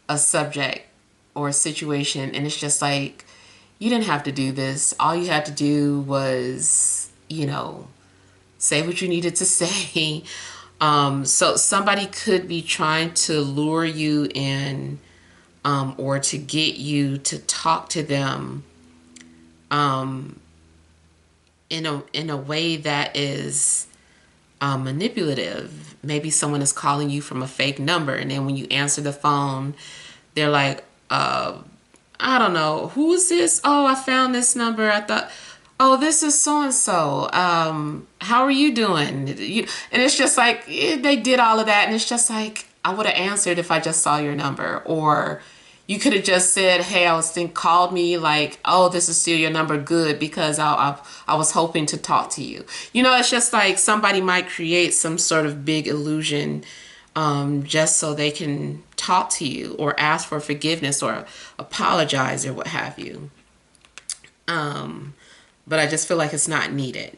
a subject or a situation, and it's just like, you didn't have to do this. All you had to do was, say what you needed to say. So somebody could be trying to lure you in, or to get you to talk to them in a way that is manipulative. Maybe someone is calling you from a fake number, and then when you answer the phone, they're like, I don't know, who is this? Oh, I found this number. I thought, oh, this is so and so. How are you doing? And it's just like, they did all of that, and it's just like, I would have answered if I just saw your number. Or you could have just said, hey, called me, like, oh, this is still your number, good, because I was hoping to talk to you. It's just like somebody might create some sort of big illusion, just so they can talk to you or ask for forgiveness or apologize or what have you. But I just feel like it's not needed.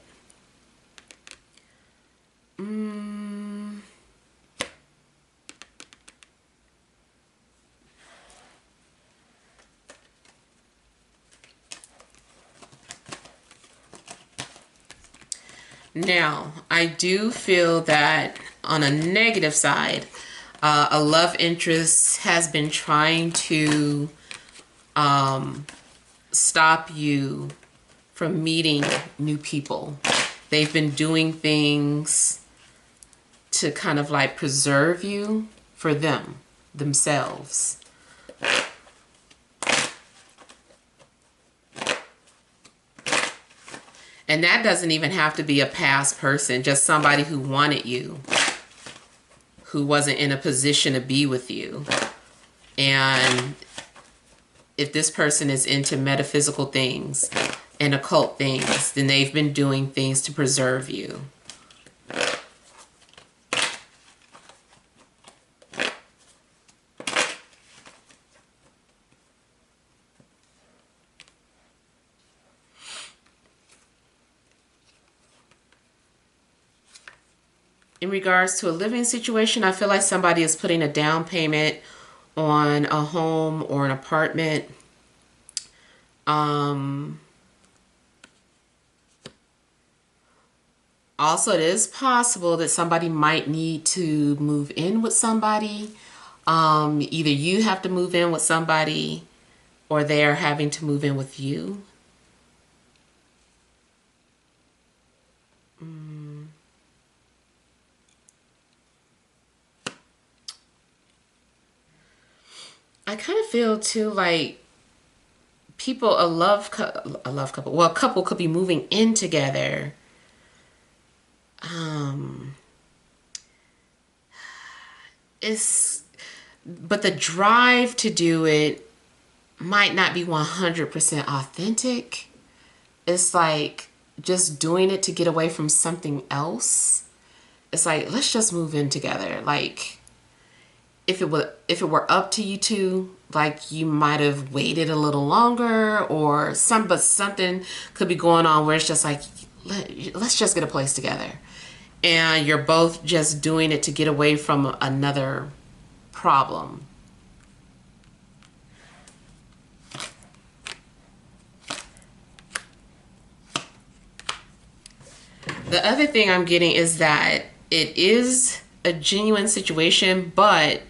Now, I do feel that on a negative side, a love interest has been trying to stop you from meeting new people. They've been doing things to kind of like preserve you for themselves. And that doesn't even have to be a past person, just somebody who wanted you, who wasn't in a position to be with you. And if this person is into metaphysical things and occult things, then they've been doing things to preserve you. In regards to a living situation, I feel like somebody is putting a down payment on a home or an apartment. Also, it is possible that somebody might need to move in with somebody. Either you have to move in with somebody or they're having to move in with you. I kind of feel too like people, a love couple, well, a couple could be moving in together. Um, it's, but the drive to do it might not be 100% authentic. It's like just doing it to get away from something else. It's like, let's just move in together. Like, if it were up to you two, like you might have waited a little longer or but something could be going on where it's just like, let's just get a place together. And you're both just doing it to get away from another problem. The other thing I'm getting is that it is a genuine situation, but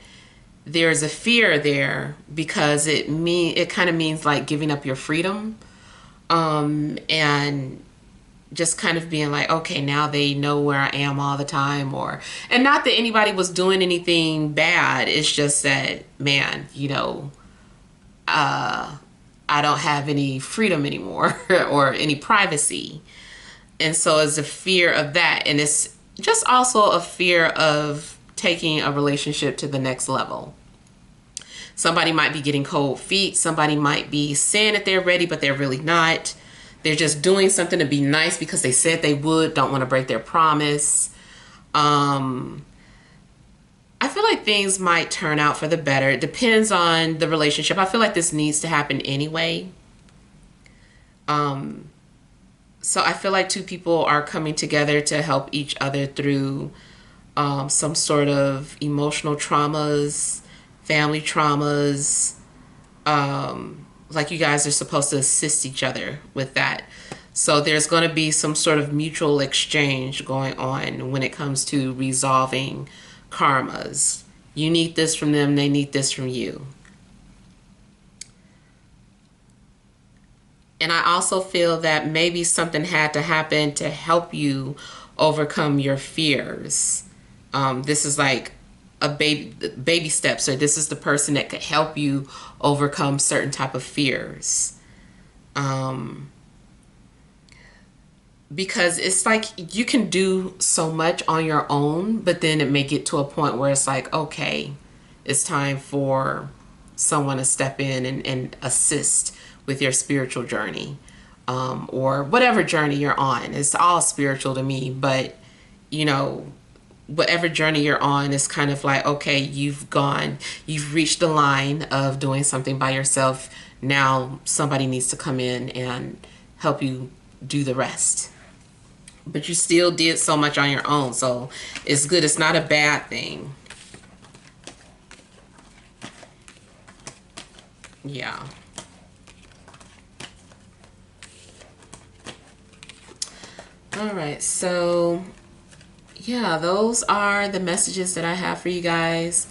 there's a fear there because it kind of means like giving up your freedom, and just kind of being like, okay, now they know where I am all the time, and not that anybody was doing anything bad. It's just that, man, I don't have any freedom anymore or any privacy. And so it's a fear of that. And it's just also a fear of taking a relationship to the next level. Somebody might be getting cold feet. Somebody might be saying that they're ready, but they're really not. They're just doing something to be nice because they said they would, don't want to break their promise. I feel like things might turn out for the better. It depends on the relationship. I feel like this needs to happen anyway. So I feel like two people are coming together to help each other through some sort of emotional traumas, family traumas. Like you guys are supposed to assist each other with that. So there's going to be some sort of mutual exchange going on when it comes to resolving karmas. You need this from them, they need this from you. And I also feel that maybe something had to happen to help you overcome your fears. This is like a baby steps, or this is the person that could help you overcome certain type of fears. Because it's like you can do so much on your own, but then it may get to a point where it's like, okay, it's time for someone to step in and assist with your spiritual journey, or whatever journey you're on. It's all spiritual to me, but whatever journey you're on is kind of like, okay, you've reached the line of doing something by yourself. Now somebody needs to come in and help you do the rest. But you still did so much on your own, so it's good. It's not a bad thing. Yeah. All right, so yeah, those are the messages that I have for you guys.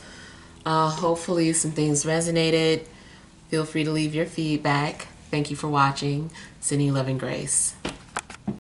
Hopefully some things resonated. Feel free to leave your feedback. Thank you for watching. Sending love and grace.